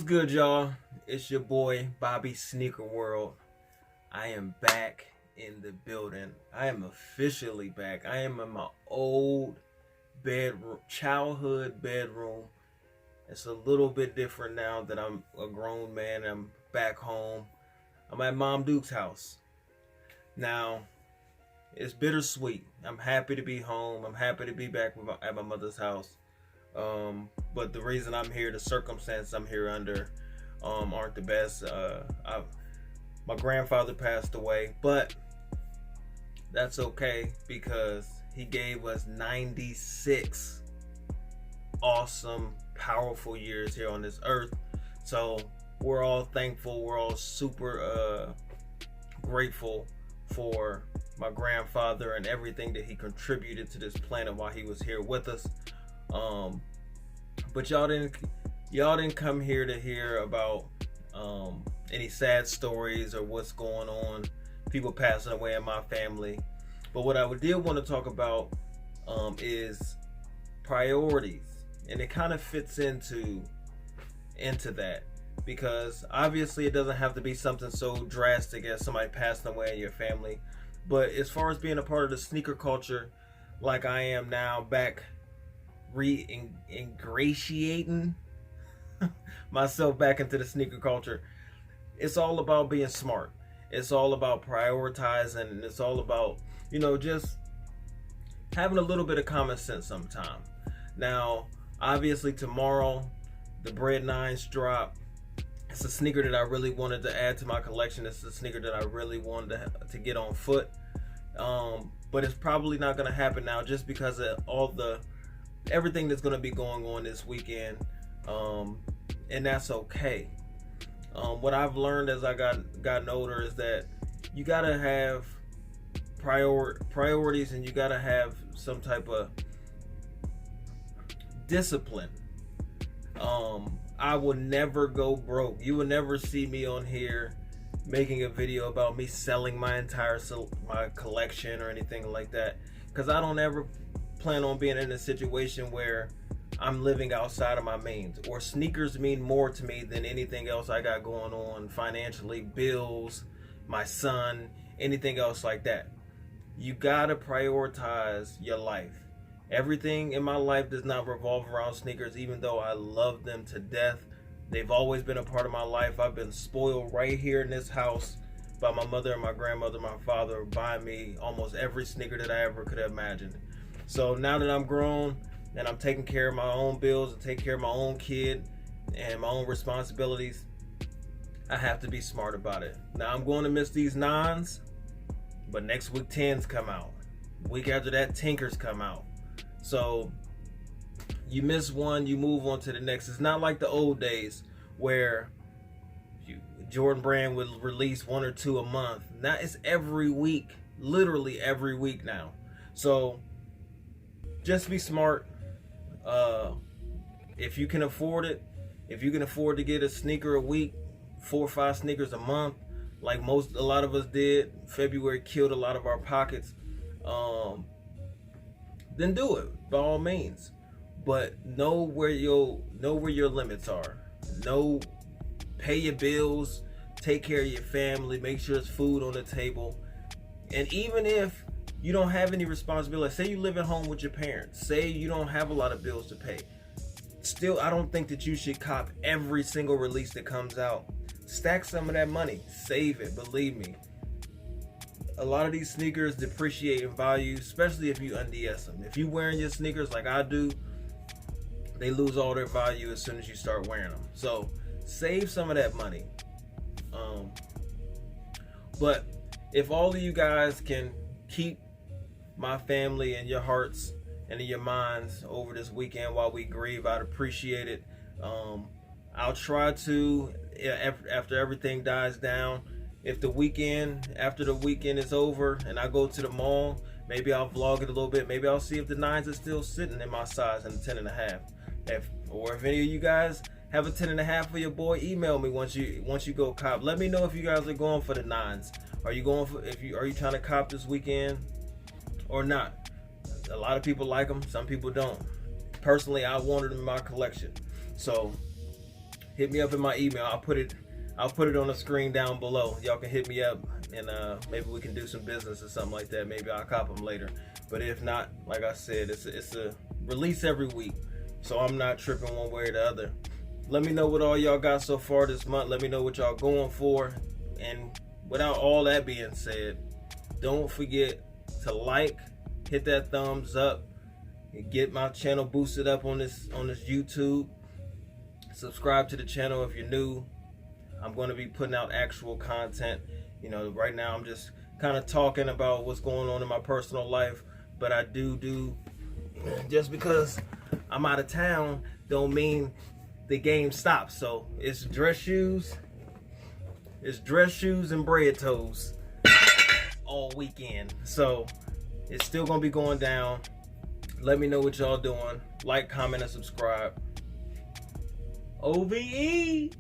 Good, y'all? It's your boy Bobby Sneaker World. I am back in the building. I am officially back. I am in my old bedroom, childhood bedroom. It's a little bit different now that I'm a grown man. I'm back home. I'm at Mom Duke's house. Now, it's bittersweet. I'm happy to be home. I'm happy to be back at my mother's house. But the reason I'm here, the circumstance I'm here under, aren't the best. My grandfather passed away, but that's okay because he gave us 96 awesome, powerful years here on this earth. So we're all thankful. We're all super grateful for my grandfather and everything that he contributed to this planet while he was here with us. But y'all didn't come here to hear about any sad stories or what's going on, people passing away in my family. But what I did want to talk about is priorities, and it kind of fits into that, because obviously it doesn't have to be something so drastic as somebody passing away in your family. But as far as being a part of the sneaker culture, like I am now, back ingratiating myself back into the sneaker culture, it's all about being smart. It's all about prioritizing, and it's all about, just having a little bit of common sense sometime. Now, obviously tomorrow the Bread 9s drop. It's a sneaker that I really wanted to add to my collection. It's a sneaker that I really wanted to get on foot. But it's probably not going to happen now, just because of everything that's going to be going on this weekend, and that's okay. What I've learned as I gotten older is that you gotta have priorities, and you gotta have some type of discipline. I will never go broke. You will never see me on here making a video about me selling my entire my collection or anything like that, because I don't ever plan on being in a situation where I'm living outside of my means, or sneakers mean more to me than anything else I got going on financially, bills, my son, anything else like that. You gotta prioritize your life. Everything in my life does not revolve around sneakers, even though I love them to death. They've always been a part of my life. I've been spoiled right here in this house by my mother and my grandmother, my father, buying me almost every sneaker that I ever could have imagined. So now that I'm grown and I'm taking care of my own bills and taking care of my own kid and my own responsibilities, I have to be smart about it. Now I'm going to miss these 9s, but next week 10s come out. Week after that, Tinkers come out. So you miss one, you move on to the next. It's not like the old days where Jordan Brand would release 1 or 2 a month. Now it's every week, literally every week now. So just be smart. If you can afford it, if you can afford to get a sneaker a week, 4 or 5 sneakers a month, like a lot of us did. February killed a lot of our pockets. Then do it by all means. But know where your limits are. Pay your bills, take care of your family, make sure there's food on the table. And even if you don't have any responsibility, say you live at home with your parents, say you don't have a lot of bills to pay, still, I don't think that you should cop every single release that comes out. Stack some of that money, save it. Believe me, a lot of these sneakers depreciate in value, especially if you unds them. If you wearing your sneakers like I do, they lose all their value as soon as you start wearing them. So save some of that money. But if all of you guys can keep my family in your hearts and in your minds over this weekend while we grieve, I'd appreciate it. I'll try to, after everything dies down, if after the weekend is over and I go to the mall, maybe I'll vlog it a little bit. Maybe I'll see if the 9s are still sitting in my size and the 10.5. Or if any of you guys have a 10.5 for your boy, email me once you go cop. Let me know if you guys are going for the 9s. Are you trying to cop this weekend or not? A lot of people like them, some people don't. Personally, I wanted them in my collection. So hit me up in my email. I'll put it on the screen down below. Y'all can hit me up, and maybe we can do some business or something like that. Maybe I'll cop them later. But if not, like I said, it's a release every week, so I'm not tripping one way or the other. Let me know what all y'all got so far this month. Let me know what y'all going for. And without all that being said, don't forget to like, hit that thumbs up, and get my channel boosted up on this YouTube. Subscribe to the channel if you're new. I'm going to be putting out actual content. You know, right now I'm just kind of talking about what's going on in my personal life, but I do just because I'm out of town don't mean the game stops. So it's dress shoes and bread toes all weekend. So it's still gonna be going down. Let me know what y'all doing. Like, comment, and subscribe. OVE.